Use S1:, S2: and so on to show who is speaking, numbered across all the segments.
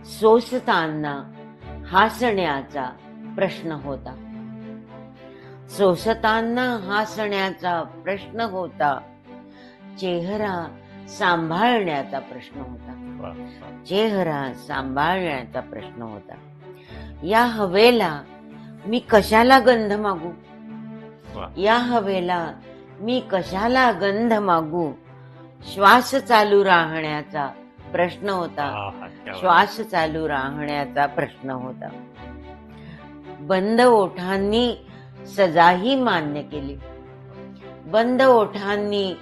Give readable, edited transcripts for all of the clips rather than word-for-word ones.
S1: सोसताना हसण्याचा प्रश्न होता. सोसताना हसण्याचा प्रश्न होता. चेहरा सांभाळण्याचा प्रश्न होता. चेहरा सांभाळण्याचा प्रश्न होता. या हवेला मी कशाला गंध मागू? या हवेला मी कशाला गंध मागू? श्वास चालू राहण्याचा प्रश्न होता. श्वास चालू राहण्याचा प्रश्न होता. बंद ओठांनी सजाही मान्य केली. बंद ओठांनी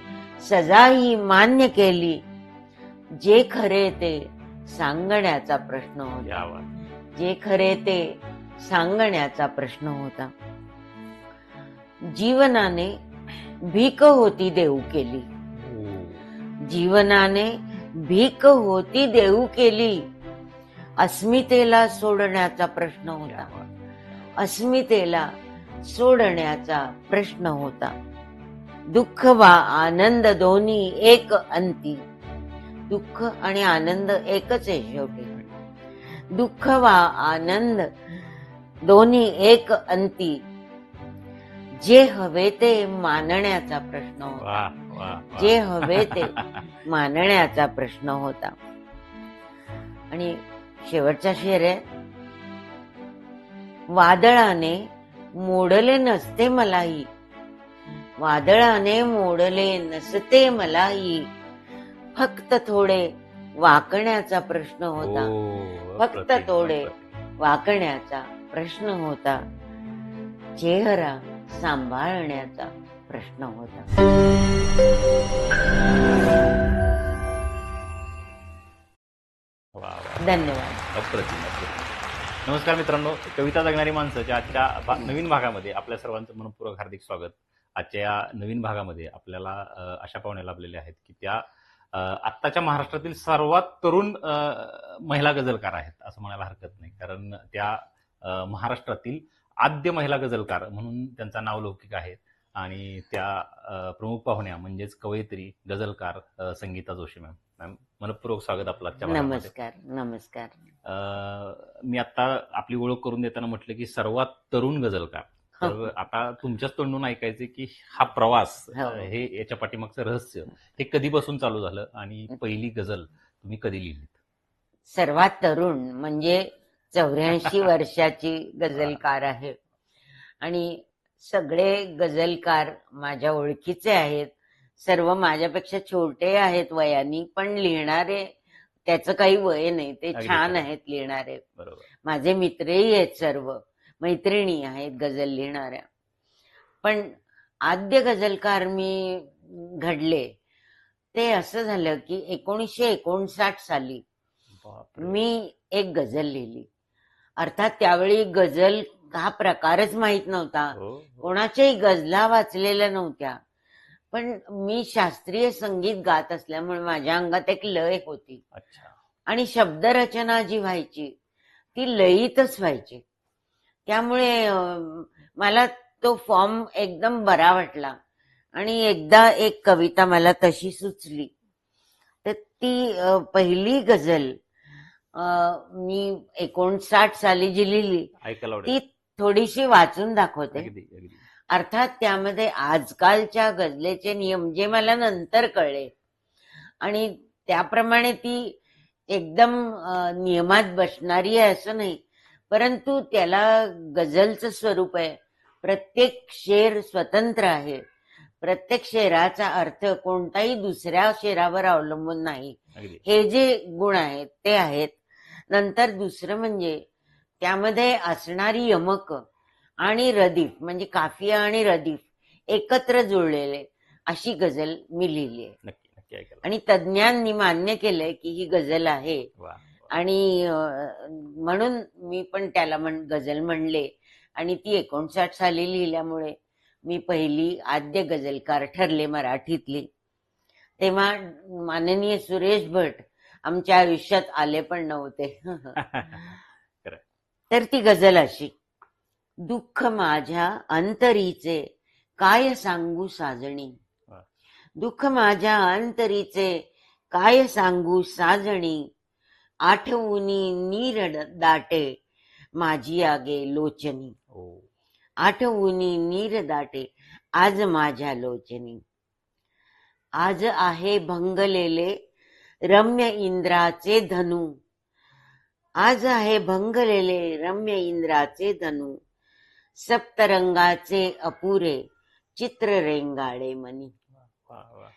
S1: सजाही मान्य केली. जे खरे ते सांगण्याचा प्रश्न होता. जे खरे ते सांगण्याचा प्रश्न होता. जीवनाने भीक होती देऊ केली. जीवनाने भीक होती देऊ केली. अस्मितेला सोडण्याचा प्रश्न होता. अस्मितेला सोडण्याचा प्रश्न होता. दुःख वा आनंद दोन्ही एक अंती. दुःख आणि आनंद एकच आहे शेवटी. दुःख वा आनंद दोन्ही एक अंती. जे हवे ते मानण्याचा प्रश्न होता. जे हवे ते मानण्याचा प्रश्न होता. आणि शेवटचा शेर आहे. वादळाने मोडले नसते मलाही. वादळाने मोडले नसते मलाही. फक्त थोडे वाकण्याचा प्रश्न होता. फक्त थोडे वाकण्याचा प्रश्न होता. चेहरा सांभाळण्याचा प्रश्न होता. धन्यवाद.
S2: अप्रतिम. नमस्कार मित्रांनो, कविता जगणारी माणसाच्या आजच्या नवीन भागामध्ये आपल्या सर्वांचं मनपूर्वक हार्दिक स्वागत. आजच्या या नवीन भागामध्ये आपल्याला अशा पाहुण्या लाभलेल्या आहेत की त्या आत्ताच्या महाराष्ट्रातील सर्वात तरुण महिला गझलकार आहेत असं म्हणायला हरकत नाही. कारण त्या महाराष्ट्रातील आद्य महिला गझलकार म्हणून त्यांचा नावलौकिक आहे. आणि त्या प्रमुख पाहुण्या म्हणजेच कवयित्री गझलकार संगीता जोशी मॅम. मॅम, मनपूर्वक स्वागत आपलं आजच्या भागामध्ये.
S1: नमस्कार. नमस्कार.
S2: मी आता आपली ओळख करून देताना म्हटलं की सर्वात तरुण गझलकार. तर आता तुमच्याच तोंडून ऐकायचे की हा प्रवास, हे याच्या पाठीमागचं रहस्य हे कधीपासून चालू झालं आणि पहिली गझल तुम्ही कधी लिहिली?
S1: सर्वात तरुण म्हणजे 84 वर्षाची गझलकार आहे. आणि सगळे गझलकार माझ्या ओळखीचे आहेत. सर्व माझ्यापेक्षा छोटे आहेत वयानी, पण लिहिणारे त्याचं काही वय नाही. ते छान आहेत लिहिणारे. माझे मित्रही आहेत, सर्व मैत्रिणी आहेत गझल लिहिणाऱ्या. पण आद्य गझलकार मी घडले ते असं झालं की 1959 साली मी एक गझल लिहिली. अर्थात त्यावेळी गझल हा प्रकारच माहित नव्हता. कोणाच्याही गझला वाचलेल्या नव्हत्या. पण मी शास्त्रीय संगीत गात असल्यामुळे माझ्या अंगात एक लय होती. आणि शब्दरचना जी व्हायची ती लयीतच व्हायची. त्यामुळे मला तो फॉर्म एकदम बरा वाटला. आणि एकदा एक कविता मला तशी सुचली. तर ती पहिली गझल मी 59 साली जी लिहिली ती थोडीशी वाचून दाखवते. अर्थात त्यामध्ये आजकालच्या गझलेचे नियम जे मला नंतर कळले आणि त्याप्रमाणे ती एकदम नियमात बसणारी आहे असं नाही, परंतु त्याला गझलचं स्वरूप आहे. प्रत्येक शेर स्वतंत्र आहे. प्रत्येक शेराचा अर्थ कोणताही दुसऱ्या शेरावर अवलंबून नाही. हे जे गुण आहेत ते आहेत. नंतर दुसरं म्हणजे त्यामध्ये असणारी यमक आणि रदीफ म्हणजे काफिया आणि रदीफ एकत्र जुळलेले अशी गझल मी लिहिली आहे. आणि तज्ञांनी मान्य केलंय की ही गझल आहे. आणि म्हणून मी पण त्याला गझल म्हणले. आणि ती 59 साली लिहिल्यामुळे मी पहिली आद्य गझलकार ठरले मराठीतली. तेव्हा माननीय सुरेश भट आमच्या आयुष्यात आले पण नव्हते. तर ती गझल अशी. दुःख माझ्या अंतरीचे काय सांगू साजणी. दुःख माझ्या अंतरीचे काय सांगू साजणी. आठवुनी नीर दाटे माझी आगे लोचनी.
S2: हो.
S1: आठवुनी नीर दाटे आज माझ्या लोचनी. आज आहे भंगलेले रम्य इंद्राचे धनु. आज आहे भंगलेले रम्य इंद्राचे धनु. सप्तरंगाचे अपुरे चित्र रेंगाळे मनी.
S2: वा वा.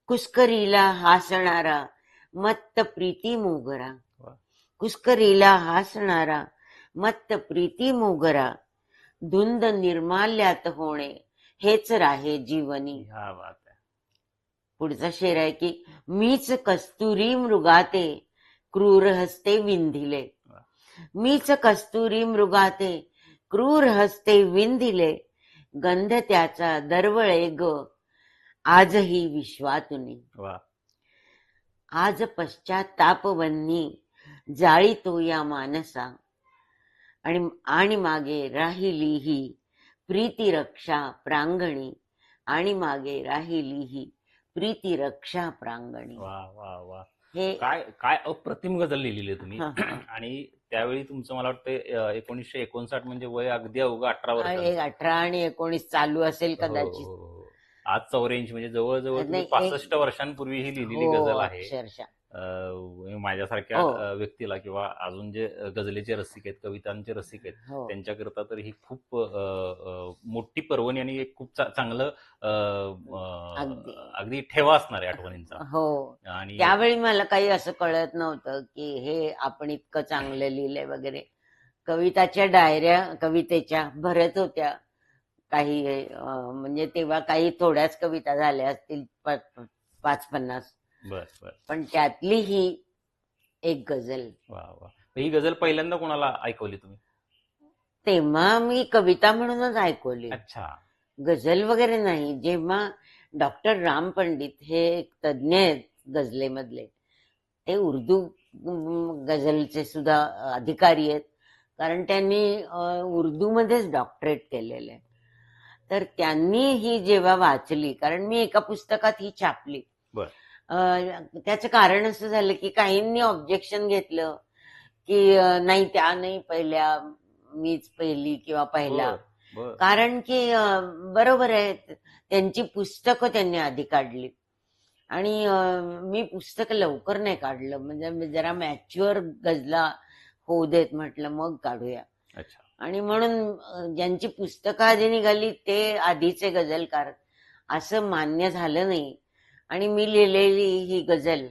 S1: कुस्करीला हासणारा मत्त प्रीती मोगरा.
S2: वा.
S1: कुस्करीला हासणारा मत्त प्रीती मोगरा. धुंद निर्माल्यात होणे हेच राहे जीवनी.
S2: ह्या बात आहे.
S1: पुढचा शेर आहे की मीच कस्तुरी मृगाते क्रूर हस्ते विंधिले. मीच कस्तुरी मृगाते क्रूर हस्ते विंधिले. गंध त्याचा दरवळे ग आजही विश्वातुनी.
S2: वा.
S1: आज पश्चातापवन्नी जाळीतो या मानसा. आणि मागे राहिली ही प्रीती रक्षा प्रांगणी. आणि मागे राहिली ही प्रीती रक्षा प्रांगणी.
S2: वा वा वा.
S1: हे
S2: काय काय अप्रतिम गझल लिहिलेली आहे तुम्ही.
S1: हा, हा.
S2: आणि त्यावेळी तुमचं मला वाटतं 1959 म्हणजे वय अगदी अवघं 18 वर्ष.
S1: 18 आणि 19 चालू असेल कदाचित.
S2: आज 84 म्हणजे जवळजवळ तुम्ही
S1: नाही,
S2: 65 वर्षांपूर्वी ही लिहिलेली
S1: हो,
S2: गझल आहे.
S1: अक्षरशः.
S2: माझ्यासारख्या
S1: हो.
S2: व्यक्तीला किंवा अजून जे गझलेचे रसिक आहेत, कवितांचे रसिक आहेत,
S1: हो.
S2: त्यांच्याकरता तर ही खूप मोठी पर्वणी आणि एक खूप चांगलं
S1: अगदी.
S2: अगदी ठेवा असणार आहे आठवणींचा.
S1: हो.
S2: आणि
S1: त्यावेळी मला काही असं कळत नव्हतं की हे आपण इतकं चांगलं लिहिलंय वगैरे. कविताच्या डायऱ्या कवितेच्या भरत होत्या काही. म्हणजे तेव्हा काही थोड्याच कविता झाल्या असतील 5-50.
S2: बर बर.
S1: पण त्यातली ही एक गझल.
S2: वा वा. ही गझल पहिल्यांदा कोणाला ऐकवली तुम्ही?
S1: तेव्हा मी कविता म्हणूनच ऐकवली,
S2: अच्छा.
S1: गझल वगैरे नाही. जेव्हा डॉक्टर राम पंडित हे एक तज्ज्ञ आहेत गझलेमधले, ते उर्दू गझलचे सुद्धा अधिकारी आहेत, कारण त्यांनी उर्दूमध्येच डॉक्टरेट केलेलं आहे. तर त्यांनी ही जेव्हा वाचली, कारण मी एका पुस्तकात ही छापली.
S2: बर.
S1: त्याचं कारण असं झालं की काहींनी ऑब्जेक्शन घेतलं की नाही त्या नाही पहिल्या, मीच पहिली किंवा पहिला.
S2: बर.
S1: कारण की बरोबर आहे, त्यांची पुस्तकं त्यांनी आधी काढली आणि मी पुस्तक लवकर नाही काढलं. म्हणजे जरा मॅच्युअर गझला होऊ देत म्हटलं, मग काढूया.
S2: अच्छा.
S1: आणि म्हणून ज्यांची पुस्तकं आधी निघाली ते आधीचे गझलकार असं मान्य झालं नाही. आणि मी लिहिलेली ही गझल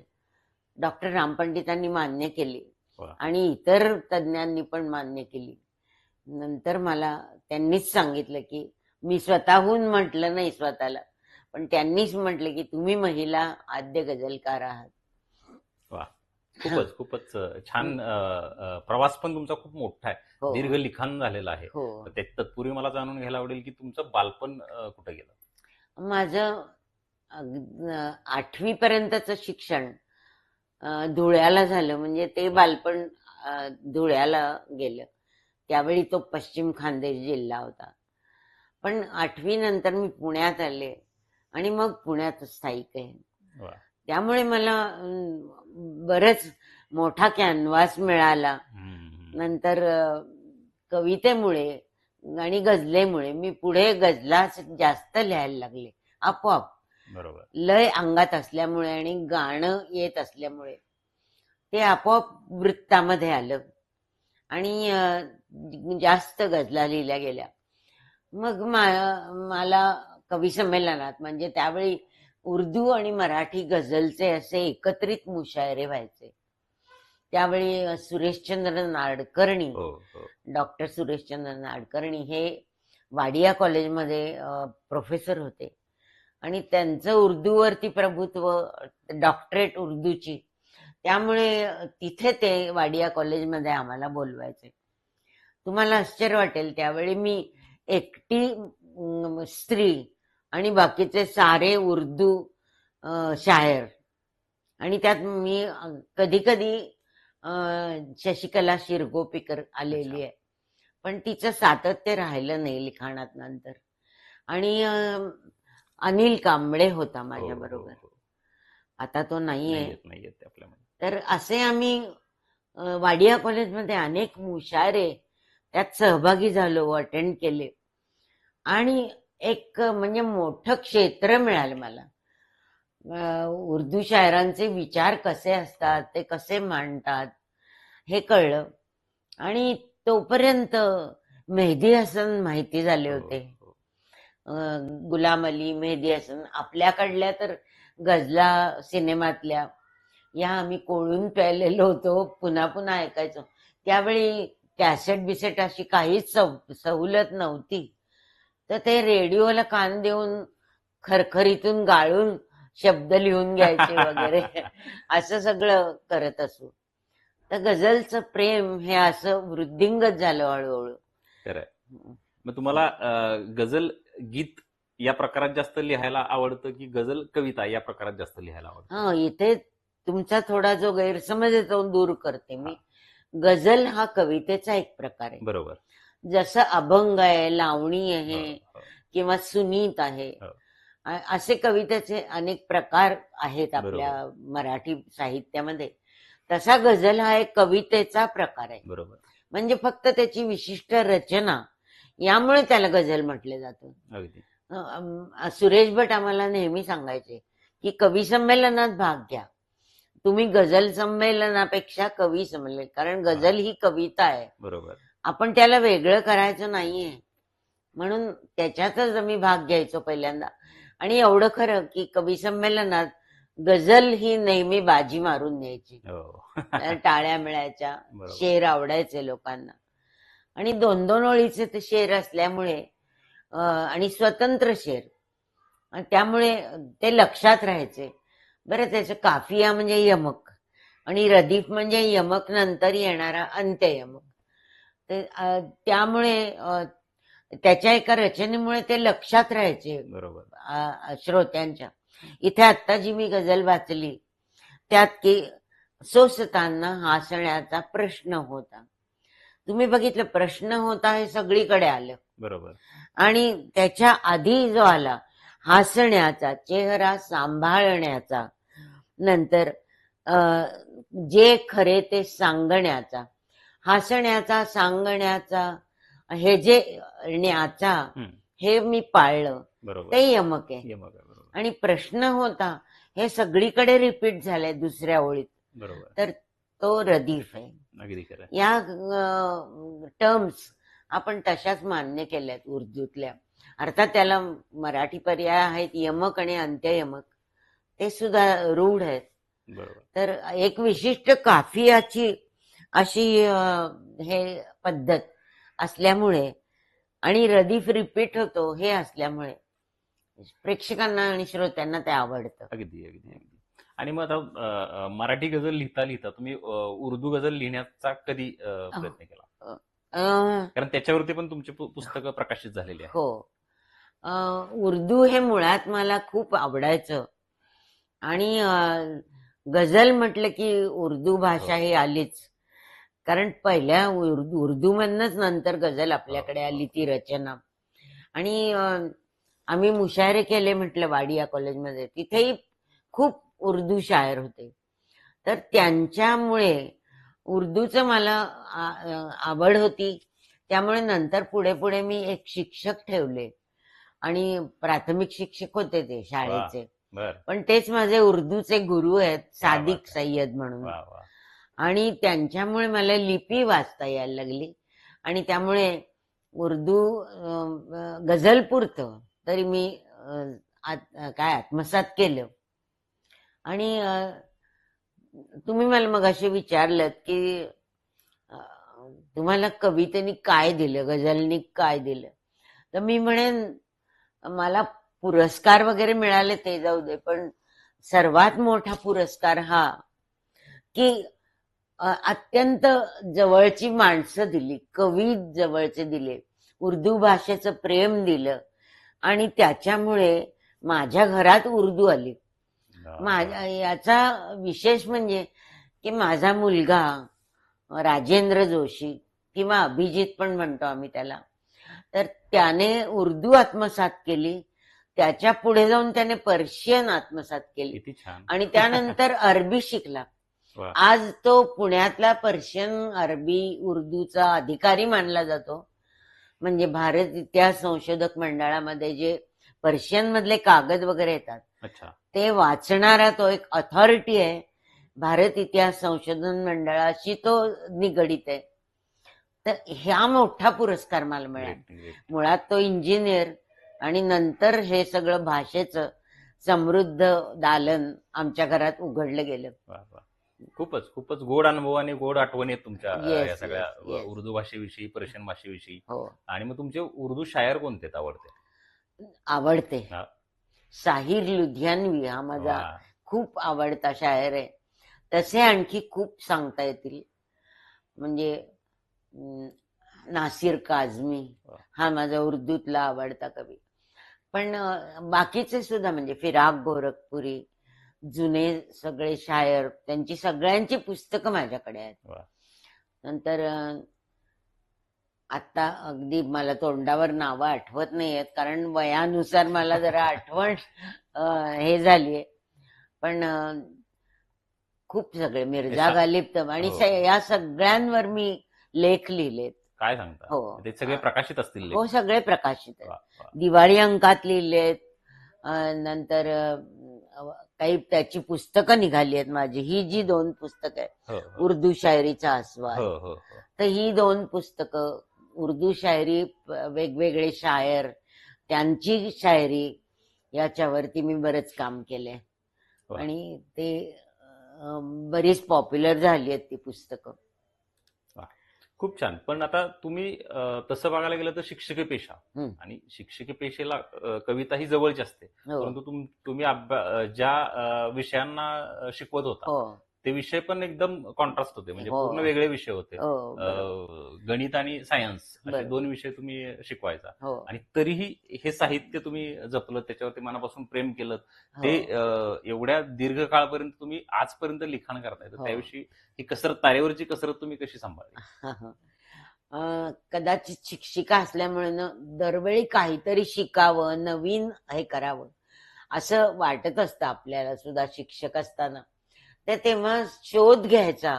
S1: डॉक्टर राम पंडितांनी मान्य केली
S2: वा.
S1: आणि इतर तज्ज्ञांनी पण मान्य केली. नंतर मला त्यांनीच सांगितलं की, मी स्वतःहून म्हटलं नाही स्वतःला, पण त्यांनीच म्हटलं की तुम्ही महिला आद्य गझलकार आहात.
S2: वा. खूपच छान. प्रवास पण तुमचा खूप मोठा आहे,
S1: हो.
S2: दीर्घ लिखाण झालेलं आहे.
S1: हो.
S2: तत्पूर्वी मला जाणून घ्यायला आवडेल की तुमचं बालपण कुठं गेलं?
S1: माझं 8वी पर्यंतचं शिक्षण धुळ्याला झालं. म्हणजे ते बालपण धुळ्याला गेलं. त्यावेळी तो पश्चिम खानदेश जिल्हा होता. पण 8वी नंतर मी पुण्यात आले आणि मग पुण्यात स्थायिक आहे.
S2: वा.
S1: त्यामुळे मला बरंच मोठा कॅनव्हास मिळाला. नंतर कवितेमुळे आणि गझलेमुळे मी पुढे गझला जास्त लिहायला लागले आपोआप.
S2: बरोबर.
S1: लय अंगात असल्यामुळे आणि गाणं येत असल्यामुळे ते आपोआप वृत्तामध्ये आलं आणि जास्त गझला लिहिल्या गेल्या. मग मला कवी संमेलनात, म्हणजे त्यावेळी उर्दू आणि मराठी गझलचे असे एकत्रित मुशायरे व्हायचे. त्यावेळी सुरेशचंद्र नाडकर्णी, डॉक्टर सुरेशचंद्र नाडकर्णी हे वाडिया कॉलेजमध्ये प्रोफेसर होते आणि त्यांचं उर्दूवरती प्रभुत्व, डॉक्टरेट उर्दूची, त्यामुळे तिथे ते वाडिया कॉलेजमध्ये आम्हाला बोलवायचे. तुम्हाला आश्चर्य वाटेल, त्यावेळी मी एकटी स्त्री आणि बाकीचे सारे उर्दू शायर. आणि त्यात मी कधी कधी शशिकला शिरगोपीकर आलेली आहे, पण तिचं सातत्य राहिलं नाही लिखाणात नंतर. आणि अनिल कांबळे होता माझ्या बरोबर, आता तो नाहीये.
S2: आपल्यामध्ये.
S1: तर असे आम्ही वाडिया कॉलेजमध्ये अनेक मुशायरे त्यात सहभागी झालो, अटेंड केले आणि एक म्हणजे मोठं क्षेत्र मिळालं मला. उर्दू शायरांचे विचार कसे असतात, ते कसे मांडतात हे कळलं. आणि तोपर्यंत मेहदी हसन माहिती झाले होते.
S2: हो.
S1: गुलाम अली, मेहदी हसन, आपल्याकडल्या तर गझला सिनेमातल्या या आम्ही कोळून प्यायलेलो होतो, पुन्हा पुन्हा ऐकायचो. त्यावेळी कॅसेट बिसेट अशी काहीच सवलत नव्हती. तर ते रेडिओला कान देऊन खरखरीतून गाळून शब्द लिहून घ्यायचे वगैरे असं सगळं करत असू. तर गझलचं प्रेम हे असं वृद्धिंगत झालं हळूहळू.
S2: खरंय. मग तुम्हाला गझल गीत या प्रकारात जास्त लिहायला आवडतं की गझल कविता या प्रकारात जास्त लिहायला आवडतं?
S1: हा, इथे तुमचा थोडा जो गैरसमज आहे तो दूर करते मी. गझल हा कवितेचा एक प्रकार आहे.
S2: बरोबर.
S1: जसं अभंग आहे, लावणी आहे
S2: हो.
S1: किंवा सुनीत आहे,
S2: हो.
S1: असे कवितेचे अनेक प्रकार आहेत आपल्या मराठी साहित्यामध्ये. तसा गझल हा एक कवितेचा प्रकार आहे.
S2: बरोबर.
S1: म्हणजे फक्त त्याची विशिष्ट रचना यामुळे त्याला गझल म्हटले जातं.
S2: अगदी.
S1: सुरेश भट आम्हाला नेहमी सांगायचे की कवी संमेलनात भाग घ्या, तुम्ही गझल संमेलनापेक्षा कवी संमेलन, कारण गझल ही कविता आहे,
S2: बरोबर.
S1: आपण त्याला वेगळं करायचं नाहीये. म्हणून त्याच्यातच आम्ही भाग घ्यायचो पहिल्यांदा. आणि एवढं खरं की कवी संमेलनात गझल ही नेहमी बाजी मारून न्यायची.
S2: हो.
S1: टाळ्या मिळायच्या,
S2: बरोबर.
S1: शेर आवडायचे लोकांना. आणि 2-2 ओळीचे ते शेर असल्यामुळे आणि स्वतंत्र शेर, आणि त्यामुळे ते लक्षात राहायचे. बरं, त्याचं काफिया म्हणजे यमक आणि रदीफ म्हणजे यमक नंतर येणारा अंत्ययमक. त्यामुळे त्याच्या एका रचनेमुळे ते लक्षात राहायचे
S2: बरोबर
S1: श्रोत्यांच्या. इथे आत्ता जी मी गझल वाचली त्यात की सोसताना हसण्याचा प्रश्न होता, तुम्ही बघितलं प्रश्न होता हे सगळीकडे आलं.
S2: बरोबर.
S1: आणि त्याच्या आधी जो आला हसण्याचा, चेहरा सांभाळण्याचा, नंतर जे खरे ते सांगण्याचा, हसण्याचा, सांगण्याचा, हे जे ण्याचा, हे मी पाळलं,
S2: बरोबर.
S1: ते यमक आहे.
S2: यमक आहे. बरोबर.
S1: आणि प्रश्न होता हे सगळीकडे रिपीट झालंय दुसऱ्या ओळीत,
S2: बरोबर.
S1: तर तो रदीफ आहे.
S2: अगदी खरं.
S1: या टर्म्स आपण तशाच मान्य केल्यात उर्दूतल्या. अर्थात त्याला मराठी पर्याय आहेत, यमक आणि अंत्ययमक, ते सुद्धा रूढ आहेत.
S2: बरोबर.
S1: तर एक विशिष्ट काफियाची अशी हे पद्धत असल्यामुळे आणि रदीफ रिपीट होतो हे असल्यामुळे प्रेक्षकांना आणि श्रोत्यांना ते आवडतं.
S2: अगदी अगदी अगदी. आणि मग आता मराठी गझल लिहिता लिहिता तुम्ही उर्दू गझल लिहिण्याचा कधी प्रयत्न केला? कारण त्याच्यावरती पण तुमची पुस्तकं प्रकाशित झालेली आहेत.
S1: हो. उर्दू हे मुळात मला खूप आवडायचं आणि गझल म्हटलं की उर्दू भाषा ही आलीच, कारण पहिल्या उर्दूमधनच नंतर गझल आपल्याकडे आली, ती रचना. आणि आम्ही मुशायरे केले म्हटलं वाडिया कॉलेजमध्ये, तिथेही खूप उर्दू शायर होते. तर त्यांच्यामुळे उर्दूचं मला आवड होती. त्यामुळे नंतर पुढे पुढे मी एक शिक्षक ठेवले आणि प्राथमिक शिक्षक होते ते शाळेचे, पण तेच माझे उर्दूचे गुरु आहेत, सादिक सय्यद म्हणून. आणि त्यांच्यामुळे मला लिपी वाचता यायला लागली आणि त्यामुळे उर्दू गझल पुरतं तरी मी काय आत्मसात केलं. आणि तुम्ही मला मगाशी विचारलं की तुम्हाला कवितेनी काय दिलं, गझलनी काय दिलं, तर मी म्हणेन मला पुरस्कार वगैरे मिळाले ते जाऊ दे, पण सर्वात मोठा पुरस्कार हा की अत्यंत जवळची माणसं दिली, कवी जवळचे दिले, उर्दू भाषेचं प्रेम दिलं आणि त्याच्यामुळे माझ्या घरात उर्दू आली. याचा विशेष म्हणजे की माझा मुलगा राजेंद्र जोशी किंवा अभिजित पण म्हणतो आम्ही त्याला, तर त्याने उर्दू आत्मसात केली, त्याच्या पुढे जाऊन त्याने पर्शियन आत्मसात केली आणि त्यानंतर अरबी शिकला.
S2: वा.
S1: आज तो पुण्यातला पर्शियन, अरबी, उर्दूचा अधिकारी मानला जातो. म्हणजे भारत इतिहास संशोधक मंडळामध्ये जे पर्शियन मधले कागद वगैरे येतात
S2: अच्छा.
S1: ते वाचणारा तो एक अथॉरिटी आहे. भारत इतिहास संशोधन मंडळाशी तो निगडित आहे. तर ह्या मोठा पुरस्कार मला मिळाला.
S2: Great great.
S1: मुळात तो इंजिनियर आणि नंतर हे सगळं भाषेचं समृद्ध दालन आमच्या घरात उघडलं गेलं.
S2: वा वा. खूपच खूपच गोड अनुभव आणि गोड आठवणी आहेत तुमच्या
S1: Yes,
S2: या सगळ्या
S1: yes, yes.
S2: उर्दू भाषेविषयी, पर्शियन भाषेविषयी.
S1: हो,
S2: आणि मग तुमचे उर्दू शायर कोणते आहेत आवडते?
S1: आवडते.
S2: हा.
S1: साहिर लुधियानवी हा माझा
S2: वा.
S1: खूप आवडता शायर आहे. तसे आणखी खूप सांगता येतील. म्हणजे नासिर काझमी
S2: वा.
S1: हा माझा उर्दूतला आवडता कवी. पण बाकीचे सुद्धा म्हणजे फिराक गोरखपुरी, जुने सगळे शायर, त्यांची सगळ्यांची पुस्तकं माझ्याकडे आहेत.
S2: वा.
S1: नंतर आता अगदी मला तोंडावर नावं आठवत नाहीयेत कारण वयानुसार मला जरा आठवण हे झालीये. पण खूप सगळे मिर्झा
S2: शा-
S1: गालिब तर आणि
S2: हो.
S1: या सगळ्यांवर मी लेख लिहिलेत.
S2: काय सांगता?
S1: हो.
S2: ते सगळे प्रकाशित असतील लेख?
S1: हो, सगळे प्रकाशित आहेत.
S2: वा, वा.
S1: दिवाळी अंकात लिहिलेत. नंतर काही त्याची पुस्तकं निघाली आहेत माझी. ही जी 2 पुस्तकं आहेत,
S2: हो, हो.
S1: उर्दू शायरीचा आस्वाद,
S2: हो हो हो.
S1: तर ही 2 पुस्तकं उर्दू शायरी, वेगवेगळे शायर, त्यांची शायरी याच्यावरती मी बरंच काम केलंय.
S2: वा.
S1: आणि ते बरीच पॉप्युलर झाली आहेत ती पुस्तकं.
S2: खूप छान. पण आता तुम्ही तसं बघायला गेलं तर शिक्षकी पेशा
S1: हम्म.
S2: आणि शिक्षकी पेशेला कविता ही जवळची असते.
S1: हो
S2: परंतु तुम्ही ज्या विषयांना शिकवत होता
S1: हो
S2: ते विषय पण एकदम कॉन्ट्रास्ट होते, म्हणजे
S1: हो.
S2: पूर्ण वेगळे विषय होते.
S1: हो बरोबर.
S2: गणित आणि सायन्स असे
S1: बरोबर.
S2: 2 विषय तुम्ही शिकवायचा
S1: हो
S2: आणि तरीही हे साहित्य तुम्ही जपलं, त्याच्यावरती मनापासून प्रेम केलं. ते
S1: हो
S2: एवढ्या दीर्घ काळापर्यंत तुम्ही आजपर्यंत लिखाण करताय, तर
S1: हो.
S2: त्याविषयी ही कसरत, तारेवरची कसरत तुम्ही कशी सांभाळली?
S1: कदाचित शिक्षिका असल्यामुळे ना दरवेळी काहीतरी शिकावं, नवीन हे करावं असं वाटत असतं आपल्याला सुद्धा शिक्षक असताना. तर तेव्हा शोध घ्यायचा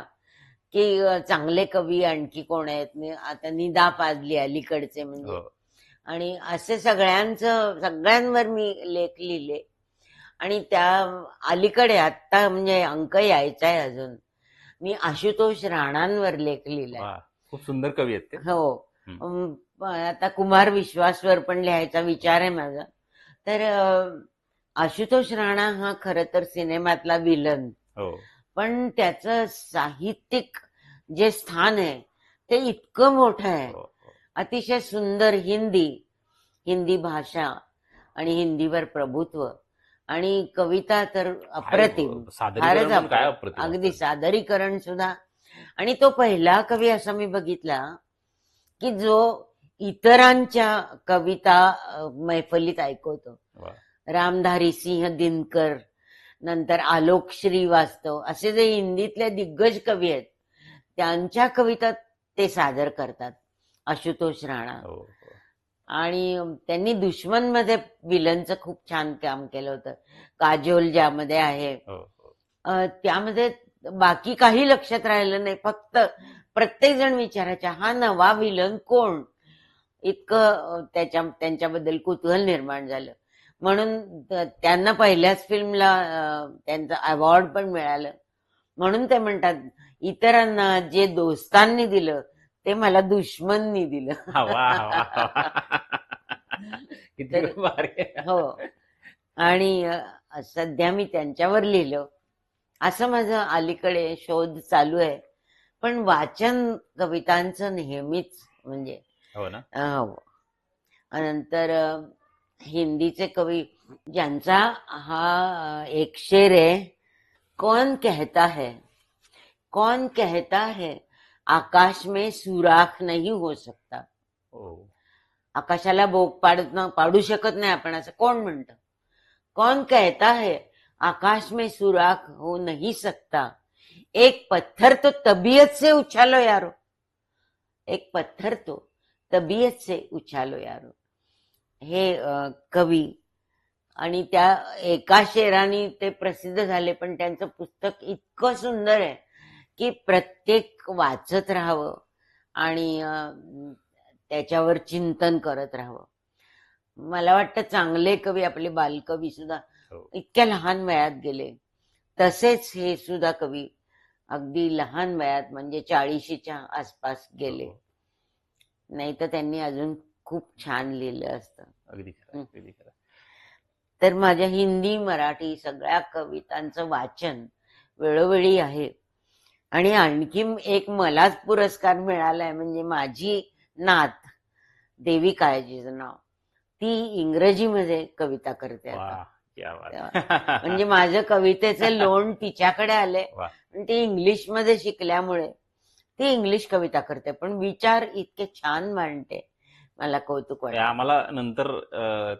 S1: की चांगले कवी आणखी कोण आहेत. आता निदा पाजली अलीकडचे म्हणजे,
S2: हो.
S1: आणि असे सगळ्यांवर मी लेख लिहिले. आणि त्या अलीकडे आता म्हणजे अंक यायचा आहे अजून, मी आशुतोष राणांवर लेख लिहिलाय.
S2: वा. खूप सुंदर कवी आहेत ते.
S1: हो. आता कुमार विश्वासवर पण लिहायचा विचार आहे माझा. तर आशुतोष राणा हा खरं तर सिनेमातला विलन,
S2: हो
S1: पण त्याचं साहित्यिक जे स्थान आहे ते इतकं मोठं आहे.
S2: हो हो.
S1: अतिशय सुंदर हिंदी भाषा आणि हिंदीवर प्रभुत्व आणि कविता तर अप्रतिम,
S2: काय सादरीकरण
S1: फारच
S2: पण काय
S1: अप्रतिम.
S2: अप्रतिम
S1: अगदी
S2: असतं.
S1: सादरीकरण सुद्धा. आणि तो पहिला कवी असा मी बघितला की जो इतरांच्या कविता मैफलीत ऐकवतो.
S2: वा.
S1: रामधारी सिंह दिनकर, नंतर आलोक श्रीवास्तव असे जे हिंदीतले दिग्गज कवी आहेत त्यांच्या कविता ते सादर करतात, आशुतोष राणा.
S2: हो हो.
S1: आणि त्यांनी दुश्मन मध्ये विलनचं खूप छान काम केलं होतं. काजोल ज्यामध्ये आहे
S2: हो हो.
S1: त्यामध्ये बाकी काही लक्षात राहिलं नाही. फक्त प्रत्येक जण विचारायचा हा नवा विलन कोण, इतकं त्यांच्याबद्दल कुतूहल निर्माण झालं. म्हणून त्यांना पहिल्याच फिल्मला त्यांचं अवॉर्ड पण मिळालं. म्हणून ते म्हणतात इतरांना जे दोस्तांनी दिलं ते मला दुश्मननी दिलं.
S2: वा वा वा. किती
S1: तर
S2: भारी.
S1: हो. आणि सध्या मी त्यांच्यावर लिहिलं असं माझं अलीकडे शोध चालू आहे. पण वाचन कवितांचं नेहमीच म्हणजे
S2: हो ना.
S1: हो. नंतर हिंदीचे कवी ज्यांचा हा एक शेर आहे, कौन कहता है आकाश में सुराख नहीं हो सकता.
S2: हो.
S1: आकाशाला बोक पाडू शकत नाही आपण असं कोण म्हणतं. कौन कहता है आकाश में सुराख हो नहीं सकता, एक पत्थर तो तबीयत से उछालो यारो, एक पत्थर तो तबीयत से उछालो यारो. हे कवी. आणि त्या एका शेराने ते प्रसिद्ध झाले, पण त्यांचं पुस्तक इतकं सुंदर आहे. की प्रत्येक वाचत राहावं आणि त्याच्यावर चिंतन करत राहावं. मला वाटतं चांगले कवी, आपले बालकवी सुद्धा
S2: हो.
S1: इतक्या लहान वयात गेले. तसेच हे सुद्धा कवी अगदी लहान वयात म्हणजे 40च्या आसपास गेले.
S2: हो.
S1: नाही तर त्यांनी अजून खूप छान लिहिलं असतं.
S2: अगदी खरं, अगदी खरं.
S1: तर माझ्या हिंदी, मराठी सगळ्या कवितांचं वाचन वेळोवेळी आहे. आणि आणखी एक मलाच पुरस्कार मिळालाय, म्हणजे माझी नात देवी काळजीचं नाव, ती इंग्रजीमध्ये कविता करते आता.
S2: वाह! क्या बात
S1: म्हणजे माझं कवितेचे लोण तिच्याकडे आले.
S2: वाह!
S1: आणि ती इंग्लिशमध्ये शिकल्यामुळे ती इंग्लिश कविता करते, पण विचार इतके छान मांडते. मला कौतुक वाटतं.
S2: आम्हाला नंतर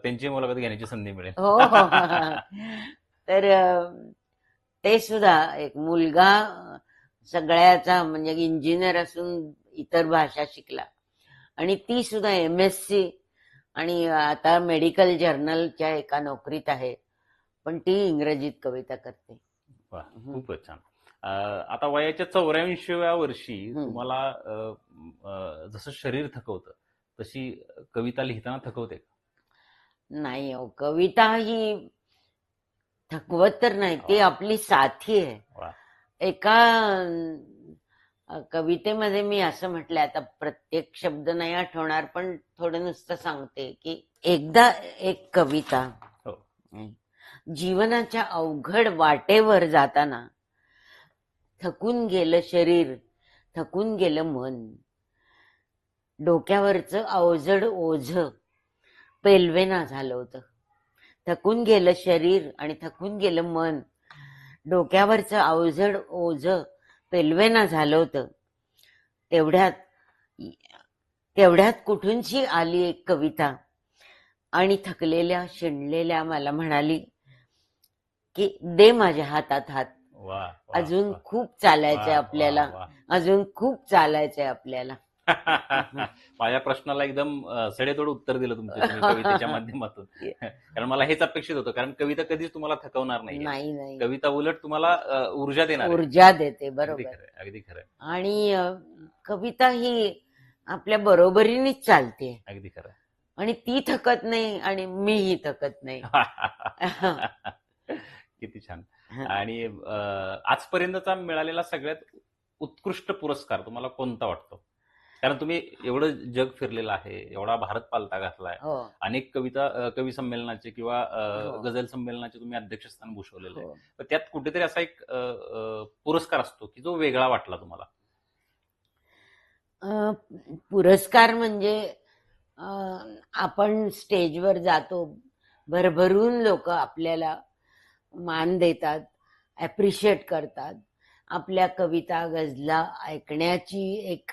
S2: त्यांची मुलाखत घेण्याची संधी मिळेल.
S1: हो, हो. तर ते सुद्धा एक मुलगा सगळ्याचा म्हणजे इंजिनियर असून इतर भाषा शिकला आणि ती सुद्धा MSc आणि आता मेडिकल जर्नलच्या एका नोकरीत आहे, पण ती इंग्रजीत कविता करते.
S2: वाह! खूपच छान. आता वयाच्या 84व्या वर्षी तुम्हाला जसं शरीर थकवतं, तशी कविता लिहिताना थकवते का?
S1: नाही हो, कविता ही थकवत तर नाही, ती आपली साथी आहे.
S2: वाह!
S1: एका कवितेमध्ये मी असं म्हटलंय, आता प्रत्येक शब्द नाही आठवणार, पण थोडं नुसतं सांगते की एकदा एक कविता.
S2: हो.
S1: जीवनाच्या अवघड वाटेवर जाताना थकून गेलं शरीर, थकून गेलं मन, डोक्यावरचं अवजड ओझं पेलवेना झालं होतं. थकून गेलं शरीर आणि थकून गेलं मन, डोक्यावरचं अवजड ओझं पेलवेना झालं होतं. तेवढ्यात कुठूनशी आली एक कविता आणि थकलेल्या शिणलेल्या मला म्हणाली की दे माझ्या हातात हात,
S2: वाह!
S1: अजून खूप चालायचंय
S2: वाह!
S1: आपल्याला,
S2: वाह!
S1: अजून खूप चालायचंय आपल्याला.
S2: माझ्या प्रश्नाला एकदम सडेतोड उत्तर दिलं तुम्ही कवितेच्या माध्यमातून. कारण मला हेच अपेक्षित होतं, कारण कविता कधीच तुम्हाला थकवणार नाहीये.
S1: नाही नाही,
S2: कविता उलट तुम्हाला ऊर्जा देणार आहे.
S1: ऊर्जा देते,
S2: अगदी
S1: बरोबर.
S2: खरं, अगदी खरं,
S1: आणि कविता ही आपल्या बरोबरीनेच चालते
S2: अगदी खरं.
S1: आणि ती थकत नाही आणि मीही थकत नाही.
S2: किती छान. आणि आजपर्यंतचा मिळालेला सगळ्यात उत्कृष्ट पुरस्कार तुम्हाला कोणता वाटतो? कारण तुम्ही एवढं जग फिरलेलं आहे, एवढा भारत पालथा घातलाय.
S1: हो,
S2: अनेक कवी संमेलनाचे किंवा
S1: हो.
S2: गझल संमेलनाचे तुम्ही अध्यक्षस्थान भूषवलेलं आहे.
S1: हो.
S2: तर त्यात कुठेतरी असा एक पुरस्कार असतो की जो वेगळा वाटला तुम्हाला?
S1: पुरस्कार म्हणजे आपण स्टेजवर जातो, भरभरून लोक आपल्याला मान देतात, ॲप्रिशिएट करतात. आपल्या कविता, गझला ऐकण्याची एक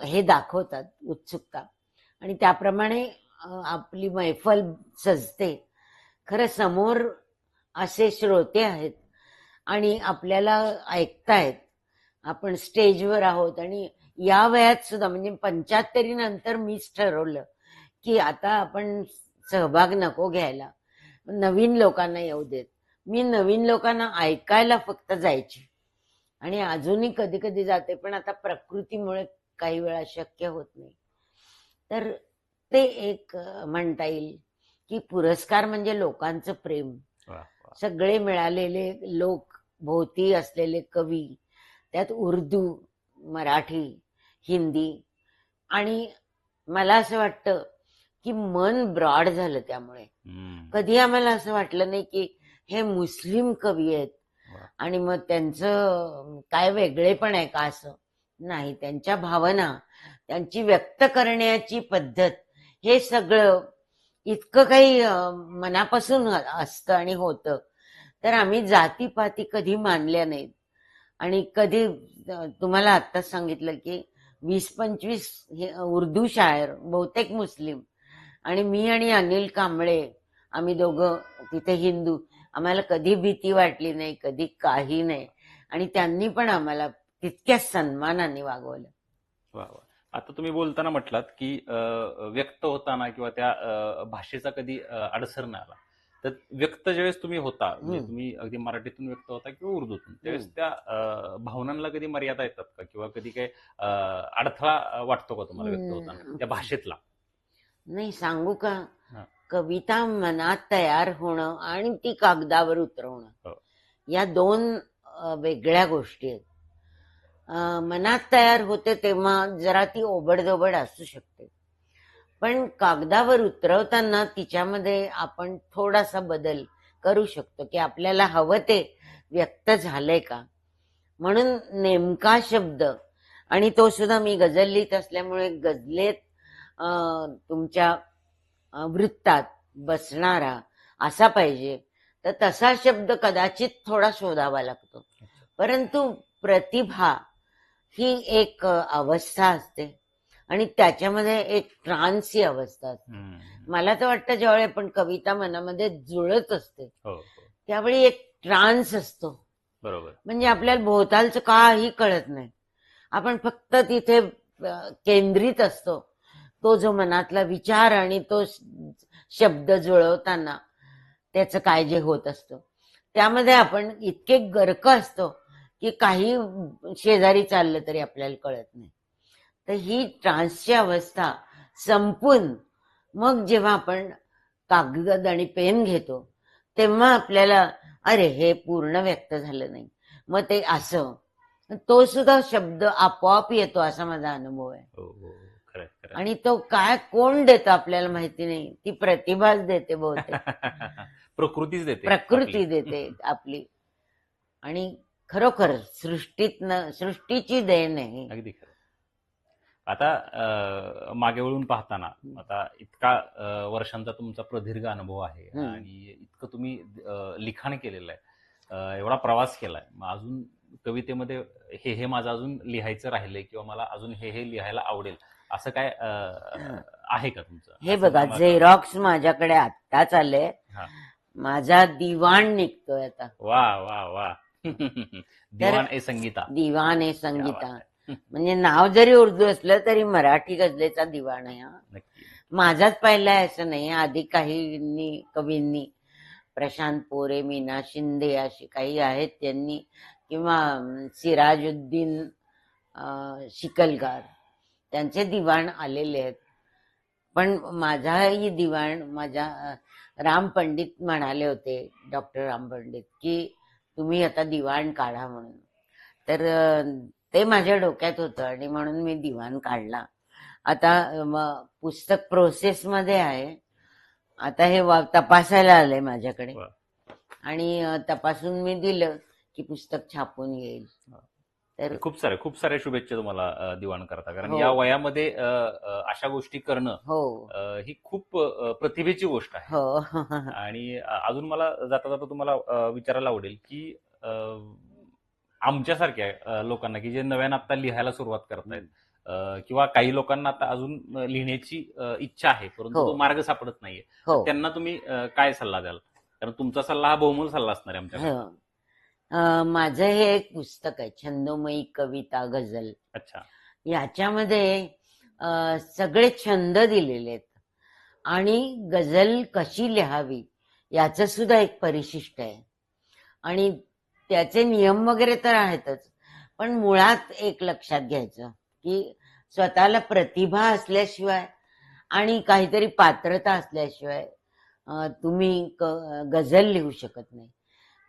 S1: हे दाखवतात उत्सुकता आणि त्याप्रमाणे आपली मैफल सजते. खरं समोर असे श्रोते आहेत आणि आपल्याला ऐकतायत. आपण स्टेजवर आहोत आणि या वयात सुद्धा म्हणजे 75 नंतर मीच ठरवलं की आता आपण सहभाग नको घ्यायला, नवीन लोकांना येऊ देत. मी नवीन लोकांना ऐकायला फक्त जायची आणि अजूनही कधी कधी जाते, पण आता प्रकृतीमुळे काही वेळा शक्य होत नाही. तर ते एक म्हणता येईल की पुरस्कार म्हणजे लोकांचं प्रेम.
S2: वाह! वाह!
S1: सगळे मिळालेले लोक, भोवती असलेले कवी, त्यात उर्दू, मराठी, हिंदी, आणि मला असं वाटतं की मन ब्रॉड झालं त्यामुळे. कधी आम्हाला असं वाटलं नाही की हे मुस्लिम कवी आहेत
S2: वाह!
S1: आणि मग त्यांचं काय वेगळेपण आहे का, असं नाही. त्यांच्या भावना, त्यांची व्यक्त करण्याची पद्धत, हे सगळं इतकं काही मनापासून असतं आणि होतं. तर आम्ही जातीपाती कधी मानल्या नाहीत आणि कधी तुम्हाला आत्ताच सांगितलं की 20-25 उर्दू शायर, बहुतेक मुस्लिम, आणि मी आणि अनिल कांबळे, आम्ही दोघं तिथे हिंदू. आम्हाला कधी भीती वाटली नाही, कधी काही नाही, आणि त्यांनी पण आम्हाला तितक्याच सन्मानाने वागवलं.
S2: वा वा. आता तुम्ही बोलताना म्हटलात की व्यक्त होताना किंवा त्या भाषेचा कधी अडसर नाही आला. तर व्यक्त ज्यावेळेस तुम्ही होता, म्हणजे
S1: हम्म.
S2: तुम्ही अगदी मराठीतून व्यक्त होता किंवा उर्दूतून, त्यावेळेस त्या भावनांना कधी मर्यादा येतात का, किंवा कधी काही अडथळा वाटतो का तुम्हाला व्यक्त होताना
S1: हम्म.
S2: त्या भाषेतला?
S1: नाही, सांगू का?
S2: हा.
S1: कविता मनात तयार होणं आणि ती कागदावर उतरवणं,
S2: हो.
S1: या दोन वेगळ्या गोष्टी आहेत. मनात तयार होते तेव्हा जरा ती ओबडधोबड असू शकते, पण कागदावर उतरवताना तिच्यामध्ये आपण थोडासा बदल करू शकतो की आपल्याला हवं ते व्यक्त झालंय का, म्हणून नेमका शब्द, आणि तो सुद्धा मी गझल लिहित असल्यामुळे गझलेत तुमच्या वृत्तात बसणारा असा पाहिजे, तर तसा शब्द कदाचित थोडा शोधावा लागतो. परंतु प्रतिभा ही एक अवस्था असते आणि त्याच्यामध्ये एक ट्रान्स ही अवस्था असते. मला तर वाटतं ज्यावेळी आपण कविता मनामध्ये जुळत असते
S2: हो हो,
S1: त्यावेळी एक ट्रान्स असतो,
S2: बरोबर.
S1: म्हणजे आपल्याला भोवतालचं काही कळत नाही, आपण फक्त तिथे केंद्रित असतो. तो जो मनातला विचार आणि तो शब्द जुळवताना त्याचं काय जे होत असतं त्यामध्ये आपण इतके गर्क असतो की काही शेजारी चाललं तरी आपल्याला कळत नाही. तर ही ट्रान्सची अवस्था संपून मग जेव्हा आपण कागद आणि पेन घेतो तेव्हा आपल्याला अरे हे पूर्ण व्यक्त झालं नाही, मग ते असं, तो सुद्धा शब्द आपोआप येतो असा माझा अनुभव आहे.
S2: हो हो, खरं खरं.
S1: आणि तो काय कोण देतं आपल्याला माहिती नाही, ती प्रतिभाच देते बहुतेक.
S2: प्रकृतीच देते
S1: प्रकृती
S2: आपली.
S1: देते आपली, आणि खरोखर सृष्टीची देण आहे.
S2: अगदी खरं. आता मागे वळून पाहताना, आता इतका वर्षांचा तुमचा प्रदीर्घ अनुभव आहे आणि इतकं तुम्ही लिखाण केलेलं आहे, एवढा प्रवास केलाय, मग अजून कवितेमध्ये हे माझं अजून लिहायचं राहिलंय किंवा मला अजून हे लिहायला आवडेल असं काय आहे का तुमचं?
S1: हे बघा, झेरॉक्स माझ्याकडे आत्ताच आलंय,
S2: हा.
S1: माझा दिवाण निघतोय आता.
S2: वा वा वा. दिवाण ए संगीता.
S1: दिवाण ए संगीता म्हणजे नाव जरी उर्दू असलं तरी मराठी गझलेचा दिवाण आहे हा.
S2: नक्की.
S1: माझाच पहिलाय असं नाही, आधी काही कवींनी, प्रशांत पोरे, मीना शिंदे अशी काही आहेत त्यांनी, किंवा सिराजुद्दीन शिकलगार, त्यांचे दिवाण आलेले आहेत. पण माझाही दिवाण, माझ्या राम पंडित म्हणाले होते, डॉक्टर राम पंडित, की तुम्ही आता दिवाण काढा म्हणून. तर ते माझ्या डोक्यात होतं आणि म्हणून मी दिवाण काढला. आता पुस्तक प्रोसेसमध्ये आहे, आता हे तपासायला आलंय माझ्याकडे आणि तपासून मी दिलं की पुस्तक छापून येईल. तर
S2: खूप साऱ्या शुभेच्छा तुम्हाला दिवाण करता, कारण
S1: हो.
S2: या वयामध्ये अशा गोष्टी करणं
S1: हो,
S2: ही खूप प्रतिभेची गोष्ट आहे.
S1: हो.
S2: आणि अजून मला जाता जाता तुम्हाला विचारायला आवडेल की आमच्यासारख्या लोकांना की जे नव्यानं आता लिहायला सुरुवात करतायत, किंवा काही लोकांना आता अजून लिहिण्याची इच्छा आहे परंतु तो मार्ग सापडत नाहीये,
S1: हो.
S2: त्यांना तुम्ही काय सल्ला द्याल? कारण तुमचा सल्ला हा बहुमोल सल्ला असणार आहे आमच्याकडे.
S1: माझं हे एक पुस्तक आहे, छंदोमयी कविता गझल.
S2: अच्छा.
S1: याच्यामध्ये सगळे छंद दिलेले आहेत आणि गझल कशी लिहावी याचं सुद्धा एक परिशिष्ट आहे, आणि त्याचे नियम वगैरे तर आहेतच, पण मुळात एक लक्षात घ्यायचं की स्वतःला प्रतिभा असल्याशिवाय आणि काहीतरी पात्रता असल्याशिवाय तुम्ही गझल लिहू शकत नाही.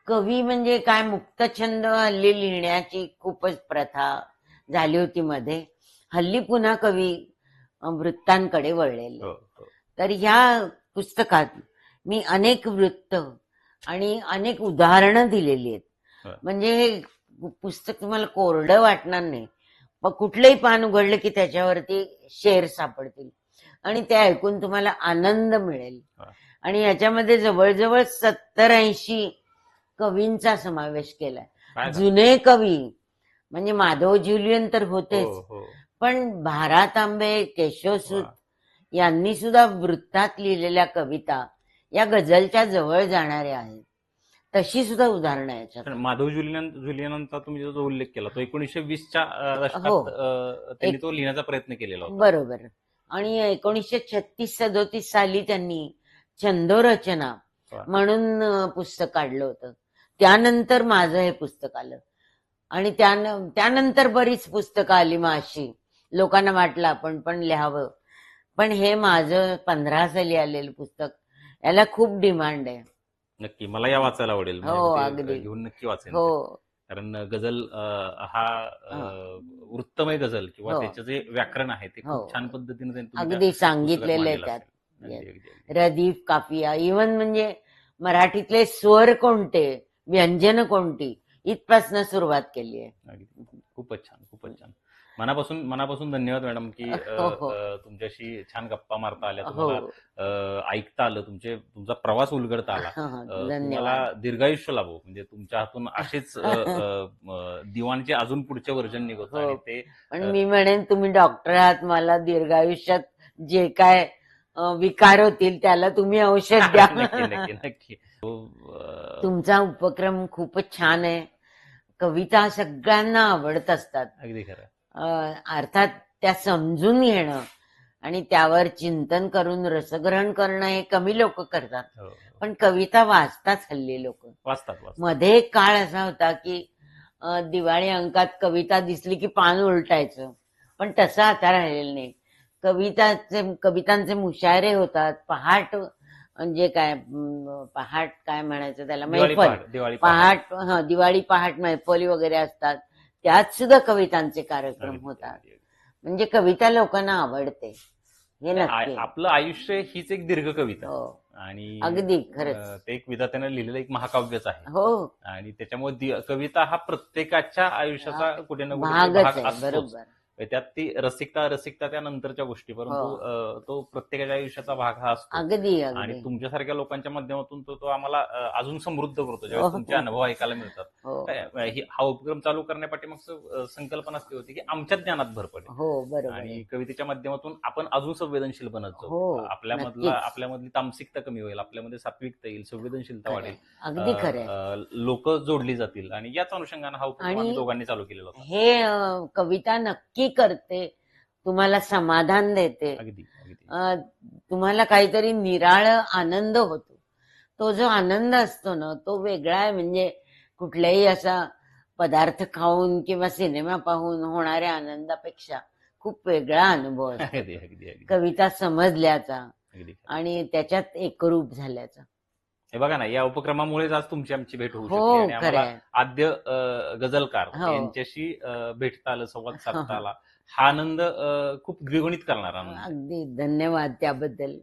S1: कवी म्हणजे काय, मुक्तछंद हल्ली लिहिण्याची खूपच प्रथा झाली होती मध्ये, हल्ली पुन्हा कवी वृत्तांकडे वळलेले. तर ह्या पुस्तकात मी अनेक वृत्त आणि अनेक उदाहरणं दिलेली आहेत. म्हणजे हे पुस्तक तुम्हाला कोरडं वाटणार नाही, मग कुठलंही पान उघडलं की त्याच्यावरती शेर सापडतील आणि ते ऐकून तुम्हाला आनंद मिळेल. आणि याच्यामध्ये जवळजवळ 70-80 कवींचा समावेश केलाय. जुने कवी म्हणजे माधव ज्युलियन तर होतेच, पण भा. तांबे, केशवसूत यांनी सुद्धा वृत्तात लिहिलेल्या कविता या गझलच्या जवळ जाणाऱ्या आहेत. तशी सुद्धा उदाहरणं याच्यात.
S2: माधव ज्युलियनचा तुम्ही जो उल्लेख केला तो 1920च्या दशकात त्यांनी तो लिहिण्याचा प्रयत्न केलेला होता.
S1: बरोबर. आणि 1936-37 साली त्यांनी छंदोरचना
S2: वा.
S1: म्हणून पुस्तक काढलं होतं. त्यानंतर माझं हे पुस्तक आलं आणि त्यानंतर बरीच पुस्तकं आली मग अशी. लोकांना वाटलं आपण पण लिहावं. पण हे माझं 15 साली आलेलं पुस्तक, याला खूप डिमांड आहे.
S2: नक्की मला या वाचायला आवडेल, म्हणजे
S1: हो,
S2: मी ते
S1: अगदी.
S2: घेऊन नक्की वाचेन
S1: हो.
S2: ते. कारण गझल हा वृत्तमय गझल किंवा
S1: हो.
S2: त्याचं जे व्याकरण आहे ते
S1: हो.
S2: खूप छान पद्धतीने तुम्ही त्या
S1: अगदी
S2: पुस्तकात
S1: सांगितलेलं आहे
S2: मांडलेलं
S1: त्यात.
S2: असेल. अगदी
S1: Yes.
S2: अगदी अगदी
S1: रदीफ, काफिया, इवन म्हणजे मराठीतले स्वर कोणते, व्यंजन कोणती, इथपासनं सुरुवात केली आहे.
S2: अगदी. खूपच छान, खूपच छान. मनापासून मनापासून धन्यवाद मॅडम, की
S1: हो, हो.
S2: तुमच्याशी छान गप्पा मारता आल्या,
S1: हो.
S2: तुम्हाला ऐकता आलं, तुमचा प्रवास उलगडता आला. तुम्हाला
S1: धन्यवाद.
S2: दीर्घायुष्य लाभो, म्हणजे तुमच्या हातून असेच दिवाणचे अजून पुढचे वर्जन निघत आणि
S1: हो.
S2: ते
S1: पण मी म्हणेन तुम्ही डॉक्टर आहात, मला दीर्घायुष्यात जे काय विकार होतील त्याला तुम्ही औषध द्या.
S2: नक्की नक्की नक्की.
S1: तुमचा उपक्रम खूपच छान आहे. कविता सगळ्यांना आवडत असतात.
S2: अगदी खरं.
S1: अर्थात त्या समजून घेणं आणि त्यावर चिंतन करून रसग्रहण करणं हे कमी लोक करतात.
S2: हो, हो.
S1: पण कविता वाचतात हल्ली लोक.
S2: वाचतात.
S1: मध्ये एक काळ असा होता की दिवाळी अंकात कविता दिसली की पान उलटायचं, पण तसं आता राहिलेलं नाही. कवितांचे मुशायरे होतात. पहाट म्हणजे काय, पहाट काय म्हणायचं त्याला, मैफल,
S2: दिवाळी पहाट.
S1: पहाट, दिवाळी पहाट मैफली वगैरे असतात. त्यात सुद्धा कवितांचे कार्यक्रम
S2: अगदी,
S1: होतात.
S2: अगदी, अगदी.
S1: म्हणजे कविता लोकांना आवडते हे नक्की.
S2: आपलं आयुष्य हीच एक दीर्घ कविता
S1: हो,
S2: आणि
S1: अगदी खरंच.
S2: ते एक विधात्यानं लिहिलेलं एक महाकाव्यच आहे.
S1: हो,
S2: आणि त्याच्यामुळे कविता हा प्रत्येकाच्या आयुष्याचा कुठे ना कुठे
S1: भागच
S2: भाग
S1: आहे.
S2: असतोच.
S1: बरोबर.
S2: त्यात ती रसिकता त्या नंतरच्या गोष्टी, परंतु तो प्रत्येकाच्या आयुष्याचा भाग हा असतो.
S1: अगदी
S2: आणि
S1: अगदी.
S2: तुमच्यासारख्या लोकांच्या माध्यमातून तो आम्हाला अजून समृद्ध करतो, ज्यावेळेस
S1: हो.
S2: तुमचे अनुभव ऐकायला मिळतात.
S1: हो,
S2: हा उपक्रम चालू करण्यापाठीमागचं संकल्पना असते होती की आमच्या ज्ञानात भर पडेल
S1: हो, बरोबर
S2: आणि
S1: आहे.
S2: कवितेच्या माध्यमातून आपण अजून संवेदनशील बनत जाऊ.
S1: हो,
S2: आपल्यामधली तामसिकता कमी होईल, आपल्यामध्ये सात्विकता येईल, संवेदनशीलता वाढेल,
S1: अगदी खरंय.
S2: लोक जोडली जातील आणि याच अनुषंगाने हा उपक्रम आम्ही
S1: आणि
S2: दोघांनी चालू केलेला होता.
S1: हे कविता नक्की करते, तुम्हाला समाधान देते,
S2: अगदी अगदी.
S1: तुम्हाला काहीतरी निराळ आनंद होतो. तो जो आनंद असतो ना तो वेगळा आहे. म्हणजे कुठल्याही असा पदार्थ खाऊन किंवा सिनेमा पाहून होणाऱ्या आनंदापेक्षा खूप वेगळा अनुभव असतो
S2: अगदी अगदी अगदी
S1: कविता समजल्याचा
S2: अगदी.
S1: आणि त्याच्यात एकरूप झाल्याचा.
S2: हे बघा ना, या उपक्रमामुळेच आज तुमची आमची भेट होऊ शकते
S1: हो,
S2: आणि आम्हाला
S1: खरंय.
S2: आद्य गझलकार
S1: हो.
S2: यांच्याशी भेटता आलं, संवाद साधता आला. हा आनंद खूप द्विगुणित करणारा आनंद.
S1: अगदी धन्यवाद त्याबद्दल.